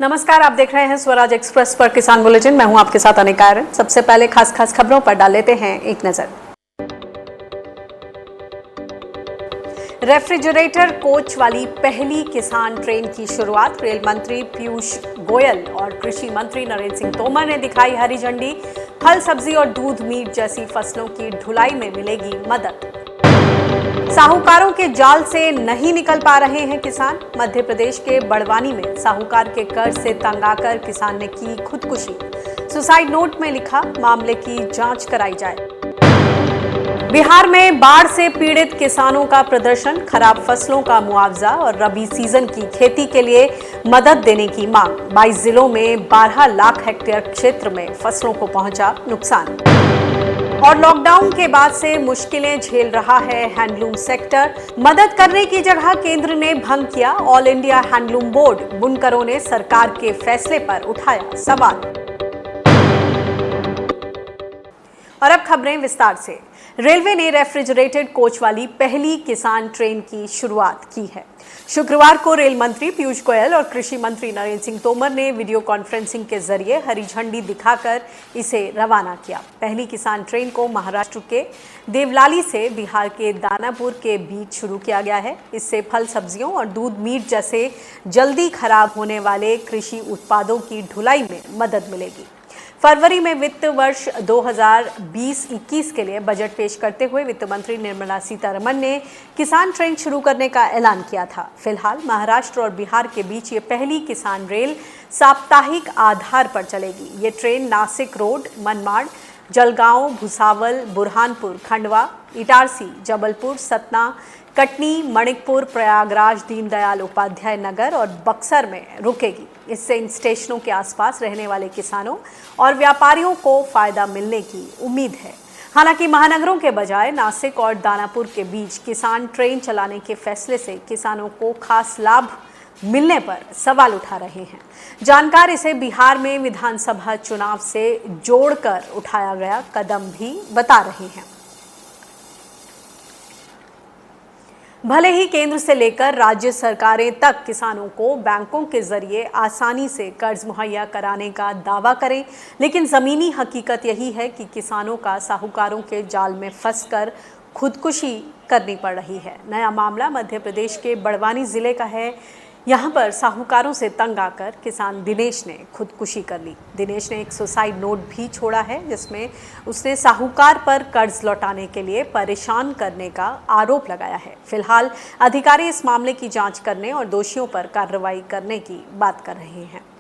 नमस्कार, आप देख रहे हैं स्वराज एक्सप्रेस पर किसान बुलेटिन। मैं हूं आपके साथ अनिका आर्यन। सबसे पहले खास खबरों पर डाल लेते हैं एक नजर। रेफ्रिजरेटर कोच वाली पहली किसान ट्रेन की शुरुआत। रेल मंत्री पीयूष गोयल और कृषि मंत्री नरेंद्र सिंह तोमर ने दिखाई हरी झंडी। फल, सब्जी और दूध, मीट जैसी फसलों की ढुलाई में मिलेगी मदद। साहूकारों के जाल से नहीं निकल पा रहे हैं किसान। मध्य प्रदेश के बड़वानी में साहूकार के कर्ज से तंग आकर किसान ने की खुदकुशी। सुसाइड नोट में लिखा, मामले की जांच कराई जाए। बिहार में बाढ़ से पीड़ित किसानों का प्रदर्शन। खराब फसलों का मुआवजा और रबी सीजन की खेती के लिए मदद देने की मांग। 22 जिलों में 12 लाख हेक्टेयर क्षेत्र में फसलों को पहुंचा नुकसान। और लॉकडाउन के बाद से मुश्किलें झेल रहा है हैंडलूम सेक्टर। मदद करने की जगह केंद्र ने भंग किया ऑल इंडिया हैंडलूम बोर्ड। बुनकरों ने सरकार के फैसले पर उठाया सवाल। और अब खबरें विस्तार से। रेलवे ने रेफ्रिजरेटेड कोच वाली पहली किसान ट्रेन की शुरुआत की है। शुक्रवार को रेल मंत्री पीयूष गोयल और कृषि मंत्री नरेंद्र सिंह तोमर ने वीडियो कॉन्फ्रेंसिंग के जरिए हरी झंडी दिखाकर इसे रवाना किया। पहली किसान ट्रेन को महाराष्ट्र के देवलाली से बिहार के दानापुर के बीच शुरू किया गया है। इससे फल, सब्जियों और दूध, मीट जैसे जल्दी खराब होने वाले कृषि उत्पादों की ढुलाई में मदद मिलेगी। फरवरी में वित्त वर्ष 2020-21 के लिए बजट पेश करते हुए वित्त मंत्री निर्मला सीतारमण ने किसान ट्रेन शुरू करने का ऐलान किया था। फिलहाल महाराष्ट्र और बिहार के बीच ये पहली किसान रेल साप्ताहिक आधार पर चलेगी। ये ट्रेन नासिक रोड, मनमाड़, जलगांव, भुसावल, बुरहानपुर, खंडवा, इटारसी, जबलपुर, सतना, कटनी, मणिकपुर, प्रयागराज, दीनदयाल उपाध्याय नगर और बक्सर में रुकेगी। इससे इन स्टेशनों के आसपास रहने वाले किसानों और व्यापारियों को फायदा मिलने की उम्मीद है। हालांकि महानगरों के बजाय नासिक और दानापुर के बीच किसान ट्रेन चलाने के फैसले से किसानों को खास लाभ मिलने पर सवाल उठा रहे हैं। जानकार इसे बिहार में विधानसभा चुनाव से जोड़कर उठाया गया कदम भी बता रहे हैं। भले ही केंद्र से लेकर राज्य सरकारें तक किसानों को बैंकों के जरिए आसानी से कर्ज मुहैया कराने का दावा करें, लेकिन जमीनी हकीकत यही है कि किसानों का साहूकारों के जाल में फंसकर खुदकुशी करनी पड़ रही है। नया मामला मध्य प्रदेश के बड़वानी जिले का है। यहाँ पर साहूकारों से तंग आकर किसान दिनेश ने खुदकुशी कर ली। दिनेश ने एक सुसाइड नोट भी छोड़ा है जिसमें उसने साहूकार पर कर्ज लौटाने के लिए परेशान करने का आरोप लगाया है। फिलहाल अधिकारी इस मामले की जांच करने और दोषियों पर कार्रवाई करने की बात कर रहे हैं।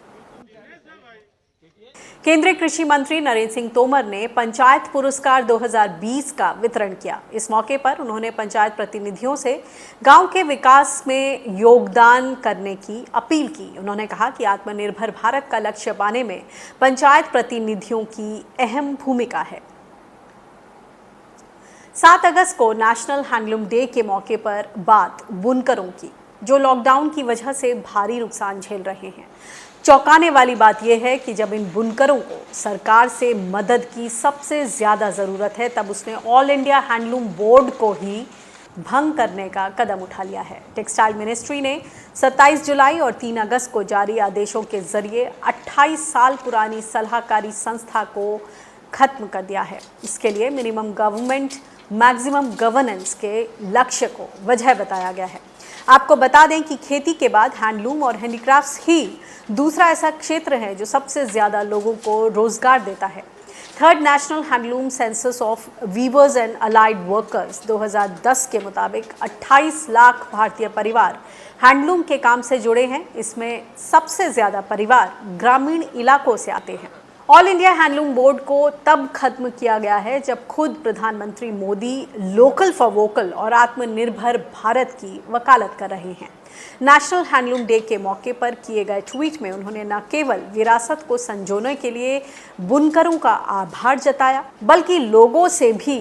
केंद्रीय कृषि मंत्री नरेंद्र सिंह तोमर ने पंचायत पुरस्कार 2020 का वितरण किया। इस मौके पर उन्होंने पंचायत प्रतिनिधियों से गांव के विकास में योगदान करने की अपील की। उन्होंने कहा कि आत्मनिर्भर भारत का लक्ष्य पाने में पंचायत प्रतिनिधियों की अहम भूमिका है। 7 अगस्त को नेशनल हैंडलूम डे के मौके पर बात बुनकरों की, जो लॉकडाउन की वजह से भारी नुकसान झेल रहे हैं। चौंकाने वाली बात यह है कि जब इन बुनकरों को सरकार से मदद की सबसे ज़्यादा ज़रूरत है, तब उसने ऑल इंडिया हैंडलूम बोर्ड को ही भंग करने का कदम उठा लिया है। टेक्सटाइल मिनिस्ट्री ने 27 जुलाई और 3 अगस्त को जारी आदेशों के जरिए 28 साल पुरानी सलाहकारी संस्था को खत्म कर दिया है। इसके लिए मिनिमम गवर्नमेंट मैक्सिमम गवर्नेंस के लक्ष्य को वजह बताया गया है। आपको बता दें कि खेती के बाद हैंडलूम और हैंडीक्राफ्ट्स ही दूसरा ऐसा क्षेत्र है जो सबसे ज़्यादा लोगों को रोजगार देता है। Third national handloom census of viewers and allied workers 2010 के मुताबिक 28 लाख भारतीय परिवार हैंडलूम के काम से जुड़े हैं। इसमें सबसे ज़्यादा परिवार ग्रामीण इलाकों से आते हैं। ऑल इंडिया हैंडलूम बोर्ड को तब खत्म किया गया है जब खुद प्रधानमंत्री मोदी लोकल फॉर वोकल और आत्मनिर्भर भारत की वकालत कर रहे हैं। नेशनल हैंडलूम डे के मौके पर किए गए ट्वीट में उन्होंने न केवल विरासत को संजोने के लिए बुनकरों का आभार जताया, बल्कि लोगों से भी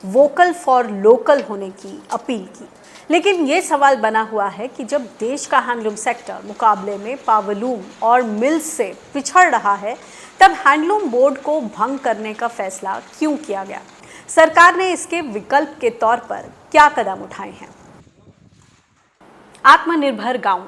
वोकल फॉर लोकल होने की अपील की। लेकिन ये सवाल बना हुआ है कि जब देश का हैंडलूम सेक्टर मुकाबले में पावरलूम और मिल्स से पिछड़ रहा है, तब हैंडलूम बोर्ड को भंग करने का फैसला क्यों किया गया? सरकार ने इसके विकल्प के तौर पर क्या कदम उठाए हैं? आत्मनिर्भर गांव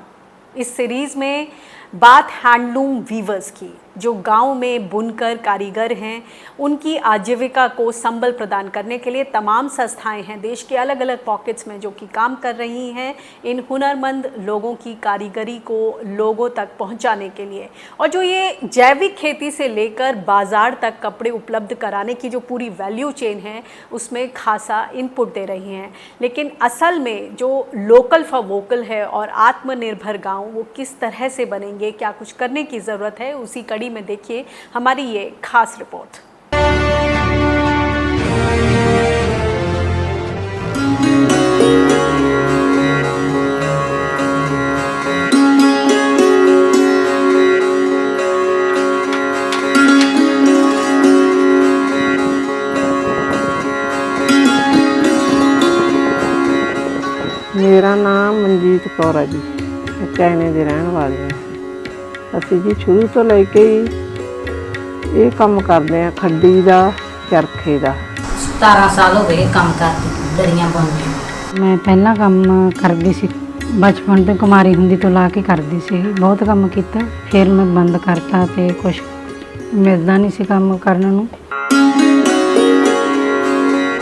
इस सीरीज में बात हैंडलूम वीवर्स की, जो गांव में बुनकर कारीगर हैं, उनकी आजीविका को संबल प्रदान करने के लिए तमाम संस्थाएं हैं देश के अलग अलग पॉकेट्स में जो कि काम कर रही हैं इन हुनरमंद लोगों की कारीगरी को लोगों तक पहुंचाने के लिए। और जो ये जैविक खेती से लेकर बाजार तक कपड़े उपलब्ध कराने की जो पूरी वैल्यू चेन है उसमें खासा इनपुट दे रही हैं। लेकिन असल में जो लोकल फॉर वोकल है और आत्मनिर्भर गांव वो किस तरह से बनेंगे, क्या कुछ करने की ज़रूरत है, उसी कड़ी में देखिए हमारी ये खास रिपोर्ट। मेरा नाम मनजीत कौर है जी, चाइने ਦੇ ਰਹਿਣ ਵਾਲੇ ਹਾਂ। ਅਸੀਂ ਜੀ ਸ਼ੁਰੂ ਤੋਂ ਲੈ ਕੇ ਹੀ ਇਹ ਕੰਮ ਕਰਦੇ ਆ, ਖੱਡੀ ਦਾ, ਚਰਖੇ ਦਾ। 17 ਸਾਲ ਹੋ ਗਏ ਕੰਮ ਕਰਦੀ, ਦਰੀਆਂ ਬੁਣਦੀ। ਮੈਂ ਪਹਿਲਾਂ ਕੰਮ ਕਰਦੀ ਸੀ, ਬਚਪਨ ਤੋਂ ਕੁਮਾਰੀ ਹੁੰਦੀ ਤੋਂ ਲਾ ਕੇ ਕਰਦੀ ਸੀ, ਬਹੁਤ ਕੰਮ ਕੀਤਾ। ਫਿਰ ਮੈਂ ਬੰਦ ਕਰਤਾ ਤੇ ਕੁਝ ਮਿਲਦਾ ਨਹੀਂ ਸੀ ਕੰਮ ਕਰਨ ਨੂੰ।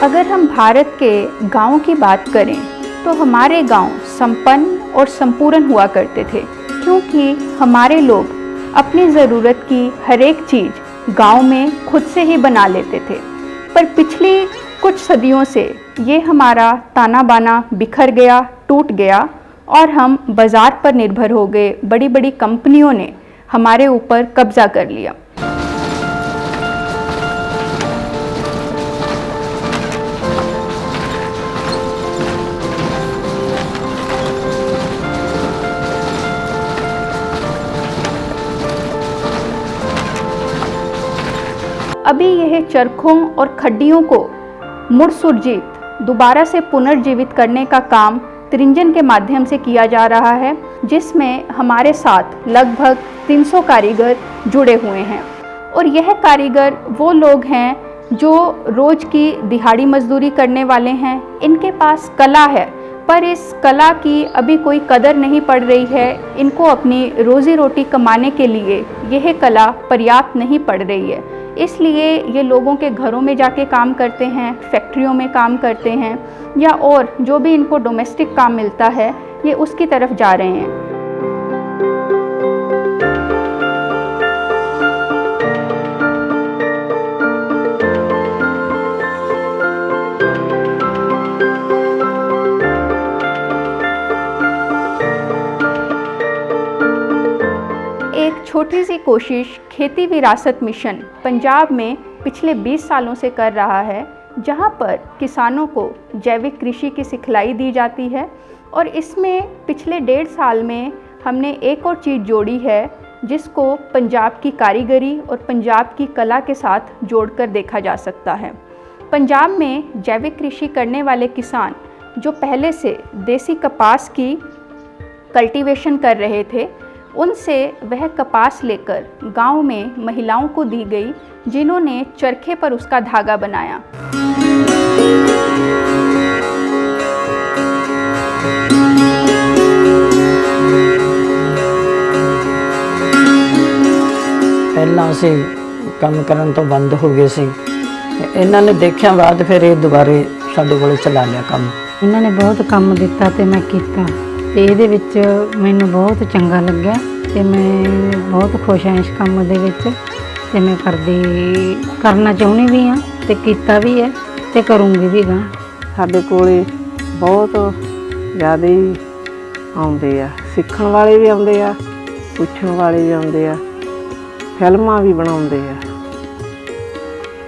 अगर हम भारत के गाँव की बात करें तो हमारे गांव संपन्न और संपूर्ण हुआ करते थे, क्योंकि हमारे लोग अपनी ज़रूरत की हर एक चीज़ गांव में खुद से ही बना लेते थे। पर पिछली कुछ सदियों से ये हमारा ताना बाना बिखर गया, टूट गया और हम बाज़ार पर निर्भर हो गए। बड़ी बड़ी कंपनियों ने हमारे ऊपर कब्ज़ा कर लिया। अभी यह चरखों और खड्डियों को मुड़ सुरजीत दोबारा से पुनर्जीवित करने का काम त्रिंजन के माध्यम से किया जा रहा है, जिसमें हमारे साथ लगभग 300 कारीगर जुड़े हुए हैं। और यह कारीगर वो लोग हैं जो रोज़ की दिहाड़ी मजदूरी करने वाले हैं। इनके पास कला है, पर इस कला की अभी कोई कदर नहीं पड़ रही है। इनको अपनी रोज़ी रोटी कमाने के लिए यह कला पर्याप्त नहीं पड़ रही है, इसलिए ये लोगों के घरों में जाके काम करते हैं, फैक्ट्रियों में काम करते हैं, या और जो भी इनको डोमेस्टिक काम मिलता है ये उसकी तरफ जा रहे हैं। एक छोटी सी कोशिश खेती विरासत मिशन पंजाब में पिछले 20 सालों से कर रहा है, जहां पर किसानों को जैविक कृषि की सिखलाई दी जाती है। और इसमें पिछले 1.5 साल में हमने एक और चीज़ जोड़ी है, जिसको पंजाब की कारीगरी और पंजाब की कला के साथ जोड़कर देखा जा सकता है। पंजाब में जैविक कृषि करने वाले किसान जो पहले से देसी कपास की कल्टीवेशन कर रहे थे, उनसे वह कपास लेकर गांव में महिलाओं को दी गई, जिन्होंने चरखे पर उसका धागा बनाया। ਪਹਿਲਾਂ ਅਸੀਂ ਕੰਮ ਕਰਨ ਤੋਂ ਬੰਦ ਹੋ ਗਏ ਸੀ, ਇਹਨਾਂ ਨੇ ਦੇਖਿਆ ਬਾਅਦ ਫਿਰ ਇਹ ਦੁਬਾਰੇ ਸਾਡੇ ਕੋਲੇ ਚਲਾ ਲਿਆ ਕੰਮ। ਇਹਨਾਂ ਨੇ ਬਹੁਤ ਕੰਮ ਦਿੱਤਾ ਤੇ ਮੈਂ ਕੀਤਾ ਤੇ ਇਹਦੇ ਵਿੱਚ ਮੈਨੂੰ ਬਹੁਤ ਚੰਗਾ ਲੱਗਿਆ ਤੇ ਮੈਂ ਬਹੁਤ ਖੁਸ਼ ਹਾਂ ਇਸ ਕੰਮ ਦੇ ਵਿੱਚ ਤੇ ਮੈਂ ਕਰਨਾ ਚਾਹੁੰਦੀ ਵੀ ਹਾਂ ਤੇ ਕੀਤਾ ਵੀ ਹੈ ਤੇ ਕਰੂੰਗੀ ਵੀ ਗਾ। ਸਾਡੇ ਕੋਲੇ ਬਹੁਤ ਜ਼ਿਆਦਾ ਹੀ ਆਉਂਦੇ ਆ, ਸਿੱਖਣ ਵਾਲੇ ਵੀ ਆਉਂਦੇ ਆ, ਪੁੱਛਣ ਵਾਲੇ ਵੀ ਆਉਂਦੇ ਆ, ਫਿਲਮਾਂ ਵੀ ਬਣਾਉਂਦੇ ਆ।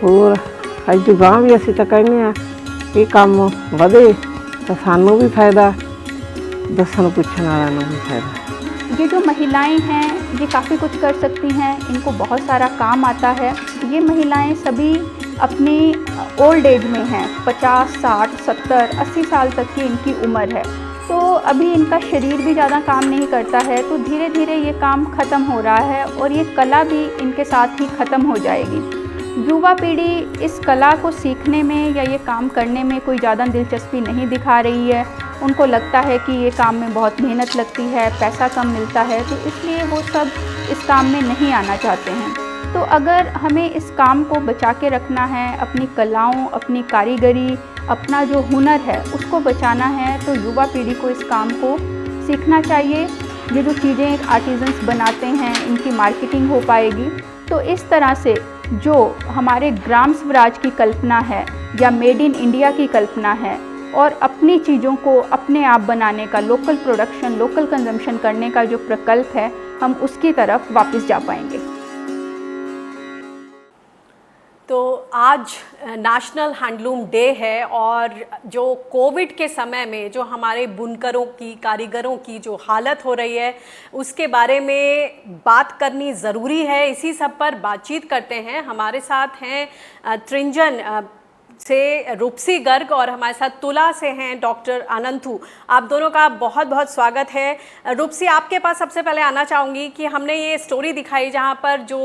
ਹੋਰ ਅੱਜ ਗਾਂ ਵੀ ਅਸੀਂ ਤਾਂ ਕਹਿੰਦੇ ਆ ਇਹ ਕੰਮ ਵਧੇ ਤਾਂ ਸਾਨੂੰ ਵੀ ਫਾਇਦਾ, दसन पूछने वालों भी फायदा। ये जो महिलाएं हैं ये काफ़ी कुछ कर सकती हैं, इनको बहुत सारा काम आता है। ये महिलाएं सभी अपनी ओल्ड एज में हैं, 50, 60, 70, 80 साल तक की इनकी उम्र है। तो अभी इनका शरीर भी ज़्यादा काम नहीं करता है, तो धीरे धीरे ये काम ख़त्म हो रहा है और ये कला भी इनके साथ ही ख़त्म हो जाएगी। युवा पीढ़ी इस कला को सीखने में या ये काम करने में कोई ज़्यादा दिलचस्पी नहीं दिखा रही है। उनको लगता है कि ये काम में बहुत मेहनत लगती है, पैसा कम मिलता है, तो इसलिए वो सब इस काम में नहीं आना चाहते हैं। तो अगर हमें इस काम को बचा के रखना है, अपनी कलाओं, अपनी कारीगरी, अपना जो हुनर है उसको बचाना है, तो युवा पीढ़ी को इस काम को सीखना चाहिए। ये जो चीज़ें आर्टिजन्स बनाते हैं इनकी मार्केटिंग हो पाएगी। तो इस तरह से जो हमारे ग्राम स्वराज की कल्पना है या मेड इन इंडिया की कल्पना है और अपनी चीज़ों को अपने आप बनाने का, लोकल प्रोडक्शन, लोकल कंजम्पशन करने का जो प्रकल्प है, हम उसकी तरफ वापस जा पाएंगे। तो आज नेशनल हैंडलूम डे है और जो कोविड के समय में जो हमारे बुनकरों की, कारीगरों की जो हालत हो रही है उसके बारे में बात करनी ज़रूरी है। इसी सब पर बातचीत करते हैं। हमारे साथ हैं त्रिंजन से रूपसी गर्ग और हमारे साथ तुला से हैं डॉक्टर अनंतु। आप दोनों का बहुत बहुत स्वागत है। रूपसी, आपके पास सबसे पहले आना चाहूँगी कि हमने ये स्टोरी दिखाई जहाँ पर जो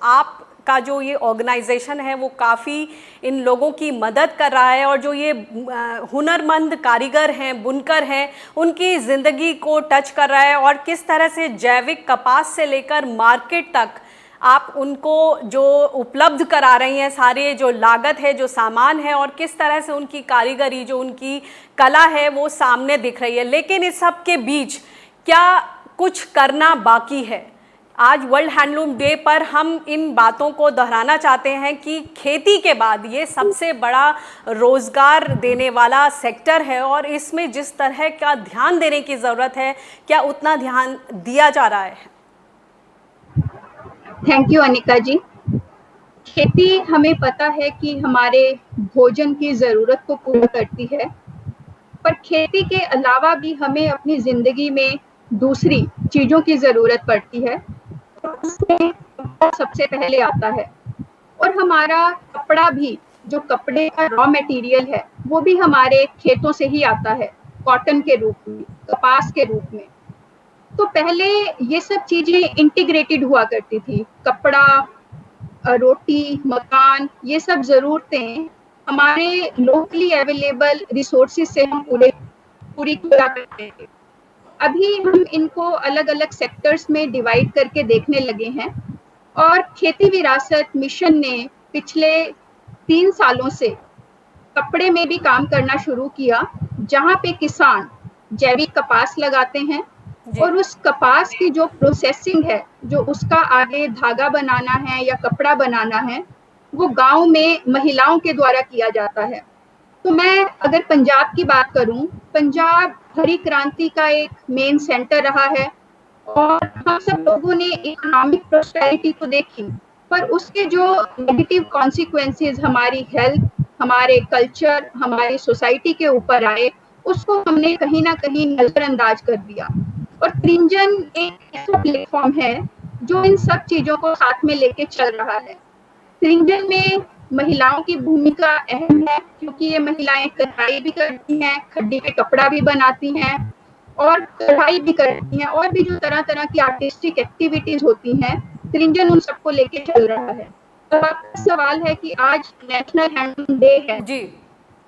आप का जो ये ऑर्गेनाइजेशन है वो काफ़ी इन लोगों की मदद कर रहा है और जो ये हुनरमंद कारीगर हैं, बुनकर हैं, उनकी ज़िंदगी को टच कर रहा है और किस तरह से जैविक कपास से लेकर मार्केट तक आप उनको जो उपलब्ध करा रही हैं, सारे जो लागत है, जो सामान है और किस तरह से उनकी कारीगरी, जो उनकी कला है वो सामने दिख रही है। लेकिन इस सब के बीच क्या कुछ करना बाकी है? आज वर्ल्ड हैंडलूम डे पर हम इन बातों को दोहराना चाहते हैं कि खेती के बाद ये सबसे बड़ा रोज़गार देने वाला सेक्टर है और इसमें जिस तरह का ध्यान देने की ज़रूरत है, क्या उतना ध्यान दिया जा रहा है? थैंक यू अनिका जी। खेती हमें पता है कि हमारे भोजन की ज़रूरत को पूरा करती है, पर खेती के अलावा भी हमें अपनी ज़िंदगी में दूसरी चीज़ों की ज़रूरत पड़ती है। उसमें सबसे पहले आता है और हमारा कपड़ा भी, जो कपड़े का रॉ मटेरियल है, वो भी हमारे खेतों से ही आता है, कॉटन के रूप में, कपास के रूप में। तो पहले ये सब चीजें इंटीग्रेटेड हुआ करती थी। कपड़ा, रोटी, मकान, ये सब ज़रूरतें हमारे लोकली अवेलेबल रिसोर्सेज से हम पूरी किया करते थे। अभी हम इनको अलग अलग सेक्टर्स में डिवाइड करके देखने लगे हैं और खेती विरासत मिशन ने पिछले 3 सालों से कपड़े में भी काम करना शुरू किया, जहाँ पे किसान जैविक कपास लगाते हैं और उस कपास की जो प्रोसेसिंग है, जो उसका आगे धागा बनाना है या कपड़ा बनाना है, वो गांव में महिलाओं के द्वारा किया जाता है। तो मैं अगर पंजाब की बात करूं, पंजाब हरी क्रांति का एक मेन सेंटर रहा है और हम सब लोगों ने इकोनॉमिक प्रोस्पेरिटी तो देखी, पर उसके जो नेगेटिव कॉन्सिक्वेंसेस हमारी हेल्थ, हमारे कल्चर, हमारी सोसाइटी के ऊपर आए, उसको हमने कहीं ना कहीं नजरअंदाज कर दिया। और त्रिंजन एक ऐसा प्लेटफॉर्म है जो इन सब चीजों को साथ में लेके चल रहा है। त्रिंजन में महिलाओं की भूमिका अहम है, क्योंकि ये महिलाएं कढ़ाई भी करती हैं, खड्डी पे कपड़ा भी बनाती हैं और कढ़ाई भी करती हैं, और भी जो तरह तरह की आर्टिस्टिक एक्टिविटीज होती हैं, त्रिंजन उन सबको लेके चल रहा है। तो आपका सवाल है कि आज नेशनल हैंडलूम डे है जी,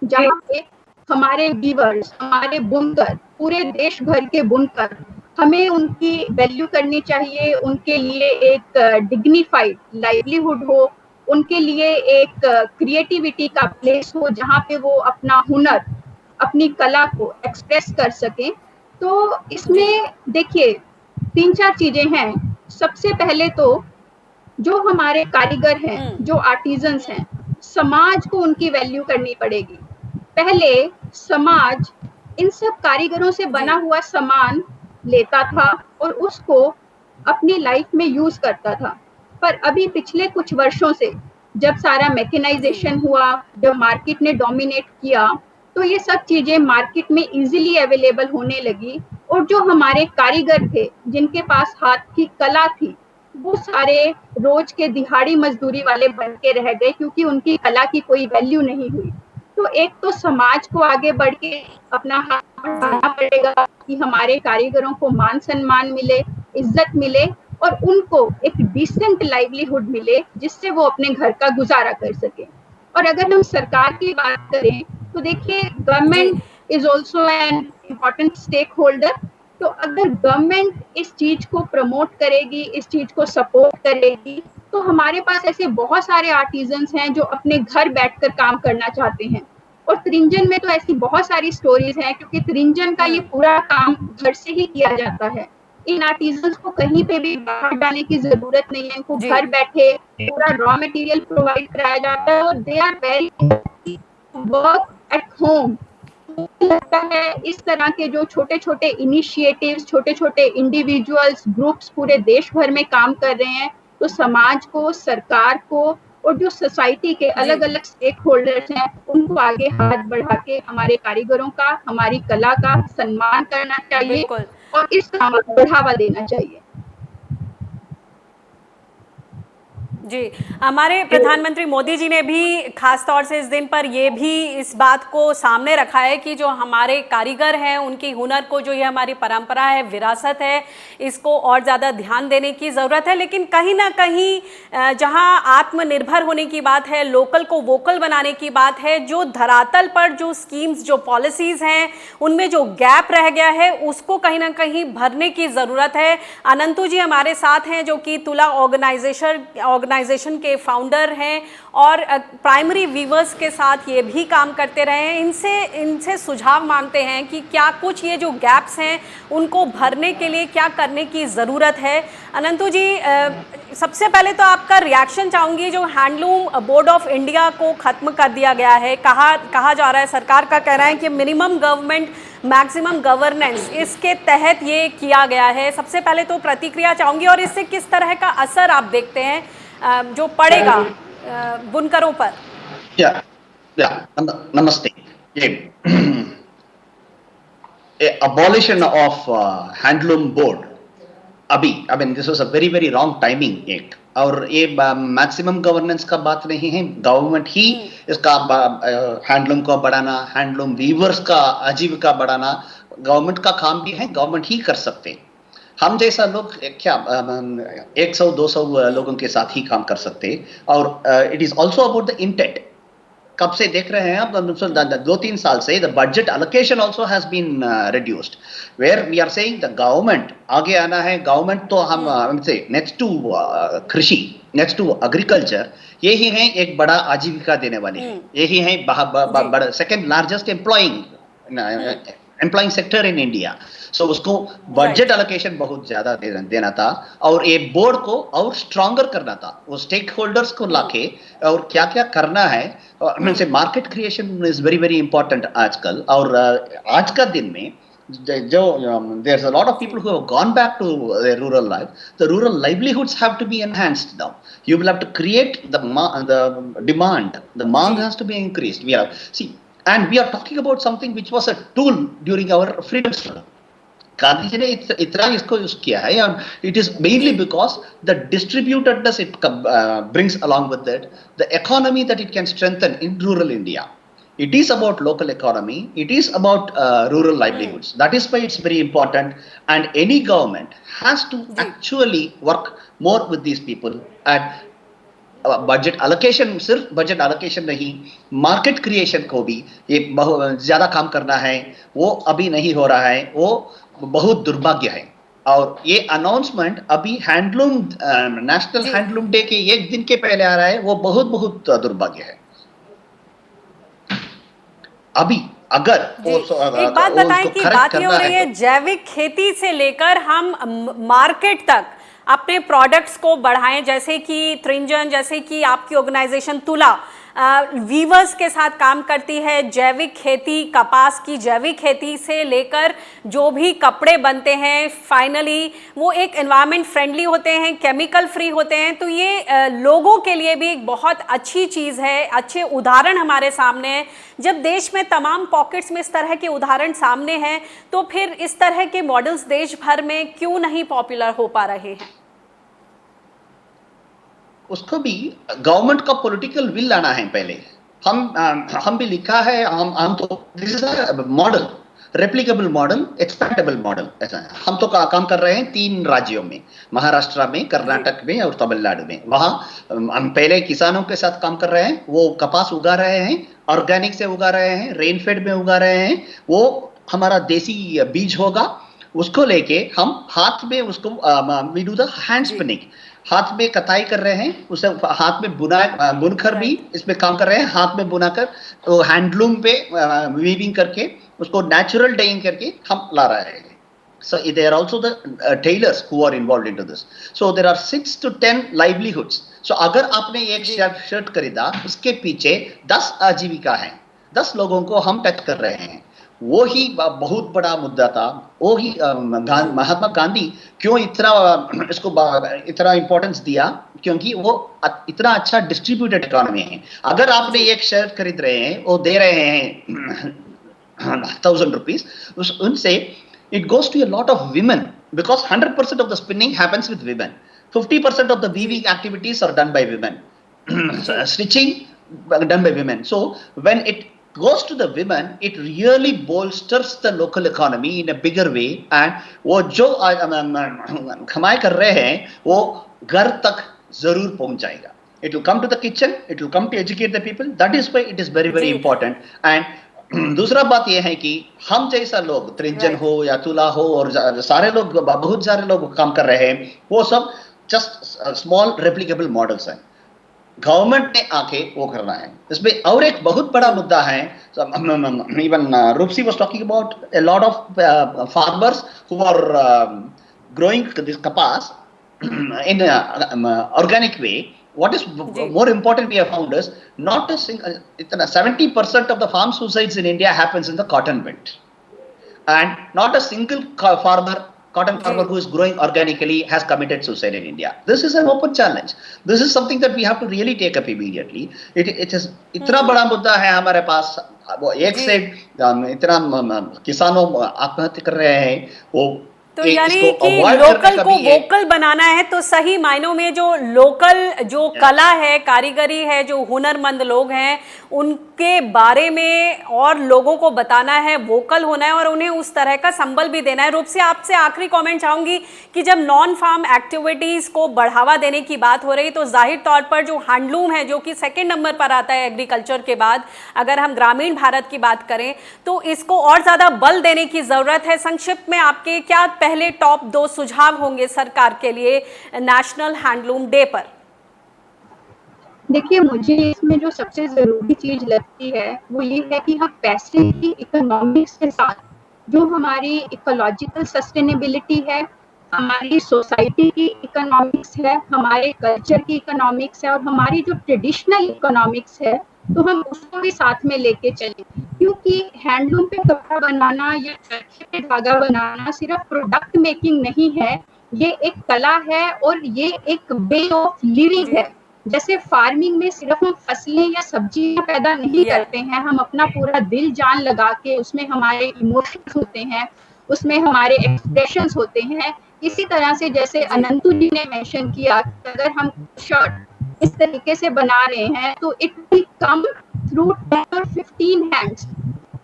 जहाँ पे हमारे वीवर्स, हमारे बुनकर, पूरे देश भर के बुनकर, हमें उनकी वैल्यू करनी चाहिए, उनके लिए एक डिग्निफाइड लाइवलीहुड हो, उनके लिए एक क्रिएटिविटी का प्लेस हो जहाँ पे वो अपना हुनर, अपनी कला को एक्सप्रेस कर सकें। तो इसमें देखिए 3-4 चीजें हैं। सबसे पहले तो जो हमारे कारीगर हैं, जो आर्टिजन्स हैं, समाज को उनकी वैल्यू करनी पड़ेगी। पहले समाज इन सब कारीगरों से बना हुआ सामान लेता था और उसको अपनी लाइफ में यूज करता था, पर अभी पिछले कुछ वर्षों से जब सारा मैकेनाइजेशन हुआ, जब मार्केट ने डोमिनेट किया, तो ये सब चीजें मार्केट में इजीली अवेलेबल होने लगी और जो हमारे कारीगर थे, जिनके पास हाथ की कला थी, वो सारे रोज के दिहाड़ी मजदूरी वाले बन के रह गए, क्योंकि उनकी कला की कोई वैल्यू नहीं हुई। तो एक तो समाज को आगे बढ़ के अपना हाथ बढ़ाना पड़ेगा कि हमारे कारीगरों को मान सम्मान मिले, इज्जत मिले और उनको एक डिसेंट लाइवलीहुड मिले, जिससे वो अपने घर का गुजारा कर सके। और अगर हम सरकार की बात करें तो देखिए, government is also an important stakeholder. तो अगर गवर्नमेंट इस चीज को प्रमोट करेगी, इस चीज को सपोर्ट करेगी, तो हमारे पास ऐसे बहुत सारे आर्टिजन्स हैं जो अपने घर बैठकर काम करना चाहते हैं। और त्रिंजन में तो ऐसी बहुत सारी स्टोरीज हैं, क्योंकि त्रिंजन का ये पूरा काम घर से ही किया जाता है। इन आर्टिजन्स को कहीं पे भी बाहर जाने की जरूरत नहीं है, इनको घर बैठे पूरा रॉ मटेरियल प्रोवाइड कराया जाता है और they are very work at home. लगता है इस तरह के जो छोटे छोटे इनिशिएटिव्स, छोटे छोटे इंडिविजुअल्स, ग्रुप्स पूरे देश भर में काम कर रहे हैं, तो समाज को, सरकार को और जो सोसाइटी के अलग अलग स्टेक होल्डर्स हैं, उनको आगे हाथ बढ़ा के हमारे कारीगरों का, हमारी कला का सम्मान करना चाहिए और इस काम को बढ़ावा देना चाहिए। जी, हमारे प्रधानमंत्री मोदी जी ने भी खास तौर से इस दिन पर ये भी इस बात को सामने रखा है कि जो हमारे कारीगर हैं उनकी हुनर को, जो ये हमारी परंपरा है, विरासत है, इसको और ज़्यादा ध्यान देने की ज़रूरत है। लेकिन कहीं ना कहीं जहां आत्मनिर्भर होने की बात है, लोकल को वोकल बनाने की बात है, जो धरातल पर जो स्कीम्स, जो पॉलिसीज़ हैं, उनमें जो गैप रह गया है उसको कहीं ना कहीं भरने की ज़रूरत है। अनंतु जी हमारे साथ हैं, जो कि तुला ऑर्गेनाइजेशन के फाउंडर हैं और प्राइमरी वीवर्स के साथ ये भी काम करते रहे हैं। इनसे सुझाव मांगते हैं कि क्या कुछ ये जो गैप्स हैं उनको भरने के लिए क्या करने की ज़रूरत है। अनंतु जी, सबसे पहले तो आपका रिएक्शन चाहूँगी, जो हैंडलूम बोर्ड ऑफ इंडिया को ख़त्म कर दिया गया है, कहा जा रहा है, सरकार का कहना है कि मिनिमम गवर्नमेंट मैक्सिमम गवर्नेंस, इसके तहत ये किया गया है। सबसे पहले तो प्रतिक्रिया चाहूँगी और इससे किस तरह का असर आप देखते हैं जो पड़ेगा बुनकरों पर। नमस्ते। abolition of हैंडलूम बोर्ड अभी, I mean this was a very very wrong timing एक, और ये मैक्सिमम गवर्नेंस का बात नहीं है। गवर्नमेंट ही इसका हैंडलूम को बढ़ाना, हैंडलूम वीवर्स का आजीविका बढ़ाना गवर्नमेंट का काम भी है, गवर्नमेंट ही कर सकते हैं। हम जैसा लोग क्या 100-200 लोगों के साथ ही काम कर सकते हैं। और it is also about the intent. कब से देख रहे हैं आप, 2-3 साल से the budget allocation also has been reduced, where we are saying the government आगे आना है। गवर्नमेंट तो हम से नेक्स्ट टू कृषि, नेक्स्ट टू एग्रीकल्चर, यही है एक बड़ा आजीविका देने वाले हैं, यही है बड़ा second largest employing sector in India. So उसको बजट अलोकेशन बहुत ज्यादा देना था और ये बोर्ड को और स्ट्रॉन्गर करना था, वो स्टेक होल्डर्स को लाके और क्या क्या करना है। से market creation is very very important आजकल। और आज का दिन में जो there's a lot of people who have gone back to their rural life. The rural livelihoods have to be enhanced now. You will have to create the demand. The demand has to be increased. And we are talking about something which was a tool during our freedom struggle. Gandhi ji ने इतना इसको use किया है, और it is mainly because the distributedness it brings along with it, the economy that it can strengthen in rural India. It is about local economy, it is about rural livelihoods. That is why it's very important, and any government has to actually work more with these people. And budget allocation, सिर्फ budget allocation नहीं, market creation को भी ये बहुत ज्यादा काम करना है, वो अभी नहीं हो रहा है, वो बहुत दुर्भाग्य है। और ये अनाउंसमेंट अभी हैंडलूम नेशनल हैंडलूम डे के एक दिन के पहले आ रहा है, वो बहुत बहुत दुर्भाग्य है। अभी अगर एक बात बताएं कि बात ये हो रही है जैविक खेती से लेकर हम मार्केट तक अपने प्रोडक्ट्स को बढ़ाएं, जैसे कि त्रिंजन, जैसे कि आपकी ऑर्गेनाइजेशन तुला वीवर्स के साथ काम करती है, जैविक खेती, कपास की जैविक खेती से लेकर जो भी कपड़े बनते हैं फाइनली वो एक एनवायरनमेंट फ्रेंडली होते हैं, केमिकल फ्री होते हैं। तो ये लोगों के लिए भी एक बहुत अच्छी चीज़ है, अच्छे उदाहरण हमारे सामने हैं। जब देश में तमाम पॉकेट्स में इस तरह के उदाहरण सामने हैं, तो फिर इस तरह के मॉडल्स देश भर में क्यों नहीं पॉपुलर हो पा रहे हैं? उसको भी गवर्नमेंट का पॉलिटिकल विल लाना है पहले। हम भी लिखा है, हम तो this is a model, replicable model, expendable model. ऐसा है, हम तो काम कर रहे हैं 3 राज्यों में, महाराष्ट्र में, कर्नाटक में और तमिलनाडु में। वहाँ हम पहले किसानों के साथ काम कर रहे हैं, वो कपास उगा रहे हैं, ऑर्गेनिक से उगा रहे हैं, रेनफेड में उगा रहे हैं, वो हमारा देसी बीज होगा, उसको लेके हम हाथ में उसको we do the hand spinning, हाथ में कताई कर रहे हैं, उसे हाथ में बुनकर भी इसमें काम कर रहे हैं, हाथ में बुनाकर तो हैंडलूम पे वीविंग करके उसको नेचुरल डाइंग करके हम ला रहे हैं. So there are also the tailors who are involved into this. So there are 6 to 10 livelihoods. So अगर आपने एक शर्ट खरीदा, उसके पीछे 10 आजीविका हैं, 10 लोगों को हम टच कर रहे हैं. वो ही बहुत बड़ा मुद्दा था. वो ही महात्मा गांधी क्यों इसको इतना इंपॉर्टेंस दिया, क्योंकि वो इतना अच्छा डिस्ट्रीब्यूटेड इकोनॉमी है. अगर आपने एक शर्ट खरीद रहे हैं, वो दे रहे हैं 1000 रुपीज, उनसे it goes to a lot of women, because 100% of the spinning happens with women. 50% of the weaving activities are done by women. Stitching done by women. So when it goes to the women, it really bolsters the local economy in a bigger way. And वो जो कमाई कर रहे हैं, वो घर तक जरूर पहुंच जाएगा. It will come to the kitchen. It will come to educate the people. That is why it is very, very important. And दूसरा बात यह है कि हम जैसा लोग, त्रिंजन हो या तुला हो, और सारे लोग, बहुत सारे लोग काम कर रहे हैं, वो सब जस्ट स्मॉल रेप्लिकेबल मॉडल्स हैं. गवर्नमेंट ने आके वो करना है. इसमें और एक बहुत बड़ा मुद्दा है. Even Rupsi was talking about a lot of farmers who are growing this kapas in organic way. What is more important we have found is not a single 70% of the farm suicides in India happens in the cotton belt, and not a single cotton farmer who is growing organically has committed suicide in India. This is an open challenge. This is something that we have to really take up immediately. It is इतना बड़ा मुद्दा है हमारे पास. वो एक से इतना किसानों आत्महत्या कर रहे हैं. वो तो यानी कि लोकल को वोकल बनाना है, तो सही मायनों में जो लोकल जो कला है, कारीगरी है, जो हुनरमंद लोग हैं, उनके बारे में और लोगों को बताना है, वोकल होना है और उन्हें उस तरह का संबल भी देना है. रूप से आपसे आखिरी कमेंट चाहूंगी कि जब नॉन फार्म एक्टिविटीज को बढ़ावा देने की बात हो रही, तो जाहिर तौर पर जो हैंडलूम है, जो कि सेकंड नंबर पर आता है एग्रीकल्चर के बाद, अगर हम ग्रामीण भारत की बात करें, तो इसको और ज्यादा बल देने की जरूरत है. संक्षिप्त में आपके क्या पहले टॉप 2 सुझाव होंगे सरकार के लिए नेशनल हैंडलूम डे पर? देखिए, मुझे इसमें जो सबसे जरूरी चीज लगती है वो ये है कि हम पैसे की इकोनॉमिक्स के साथ जो हमारी इकोलॉजिकल सस्टेनेबिलिटी है, हमारी सोसाइटी की इकोनॉमिक्स है, हमारे कल्चर की इकोनॉमिक्स है और हमारी जो ट्रेडिशनल इकोनॉमिक्स है, तो हम उसको भी साथ में लेके चलें. क्योंकि हैंडलूम पे कपड़ा बनाना या चरखे पे धागा बनाना सिर्फ प्रोडक्ट मेकिंग नहीं है, ये एक कला है और ये एक वे ऑफ लिविंग है. जैसे फार्मिंग में सिर्फ हम फसलें या सब्जियां पैदा नहीं करते हैं, हम अपना पूरा दिल जान लगा के उसमें हमारे इमोशंस होते हैं, उसमें हमारे एक्सप्रेशंस होते हैं. इसी तरह से जैसे अनंतु जी ने मेंशन किया, अगर हम शर्ट इस तरीके से बना रहे हैं तो it will come through 10 or 15 hands.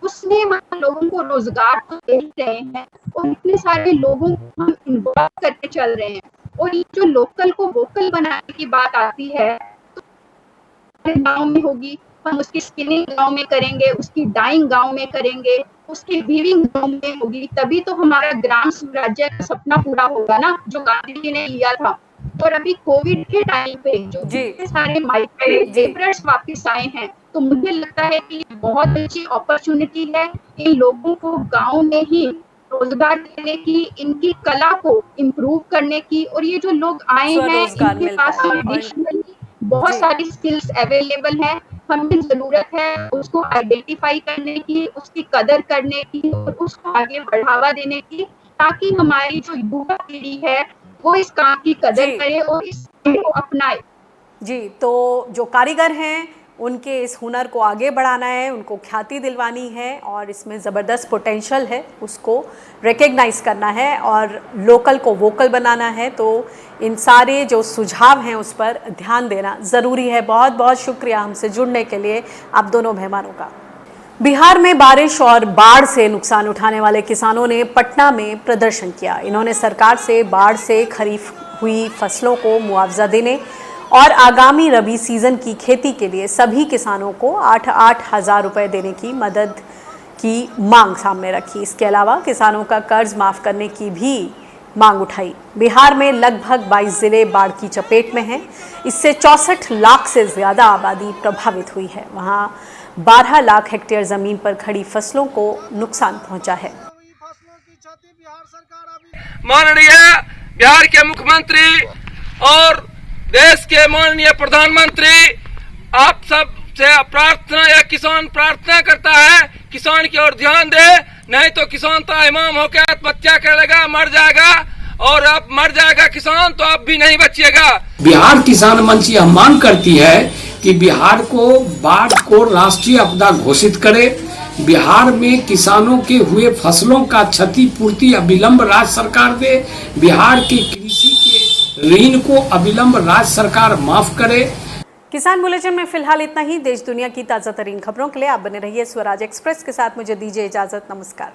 उसमें हम लोगों को रोजगार तो दे रहे हैं और इतने सारे लोगों को हम इन्वॉल्व करके चल रहे हैं. और ये जो लोकल को वोकल बनाने की बात आती है, तो गांव में होगी, हम उसकी स्पिनिंग गांव में करेंगे, उसकी डाइंग गांव में करेंगे, उसकी वीविंग गांव में होगी, तभी तो हमारा ग्राम स्वराज्य का सपना पूरा होगा ना, जो गांधी जी ने लिया था. और अभी कोविड के टाइम पे जो सारे माइग्रेंट्स वापस आए हैं, तो मुझे लगता है कि बहुत अच्छी अपॉर्चुनिटी है इन लोगों को गांव में ही रोजगार देने की, इनकी कला को इम्प्रूव करने की. और ये जो लोग आए हैं, इनके पास ट्रेडिशनली बहुत सारी स्किल्स अवेलेबल हैं. हमें जरूरत है उसको आइडेंटिफाई करने की, उसकी कदर करने की और उसको आगे बढ़ावा देने की, ताकि हमारी जो युवा पीढ़ी है वो इस काम की कदर करे और इसको अपनाए. जी, तो जो कारीगर हैं उनके इस हुनर को आगे बढ़ाना है, उनको ख्याति दिलवानी है और इसमें ज़बरदस्त पोटेंशियल है, उसको रिकग्नाइज करना है और लोकल को वोकल बनाना है. तो इन सारे जो सुझाव हैं उस पर ध्यान देना ज़रूरी है. बहुत बहुत शुक्रिया हमसे जुड़ने के लिए आप दोनों मेहमानों का. बिहार में बारिश और बाढ़ से नुकसान उठाने वाले किसानों ने पटना में प्रदर्शन किया. इन्होंने सरकार से बाढ़ से खरीफ हुई फसलों को मुआवजा देने और आगामी रबी सीजन की खेती के लिए सभी किसानों को 8-8 हज़ार रुपये देने की मदद की मांग सामने रखी। इसके अलावा किसानों का कर्ज माफ करने की भी मांग उठाई। बिहार में लगभग 22 जिले बाढ़ की चपेट में हैं। इससे 64 लाख से ज्यादा आबादी प्रभावित हुई है। वहां 12 लाख हेक्टेयर जमीन पर खड़ी फसलों को नुकसान पहुंचा है। माननीय बिहार के मुख्यमंत्री और देश के माननीय प्रधानमंत्री, आप सब से प्रार्थना या किसान प्रार्थना करता है, किसान की ओर ध्यान दे, नहीं तो किसान तो इमाम होकर आत्महत्या करेगा, मर जाएगा, और अब मर जाएगा किसान तो अब भी नहीं बचिएगा। बिहार किसान मंच यह मांग करती है कि बिहार को बाढ़ को राष्ट्रीय आपदा घोषित करे। बिहार में किसानों के हुए फसलों का क्षतिपूर्ति अविलंब राज्य सरकार दे। बिहार के कृषि के ऋण को अविलंब राज्य सरकार माफ करे। किसान बुलेटिन में फिलहाल इतना ही। देश दुनिया की ताजा तरीन खबरों के लिए आप बने रहिए स्वराज एक्सप्रेस के साथ। मुझे दीजिए इजाजत। नमस्कार।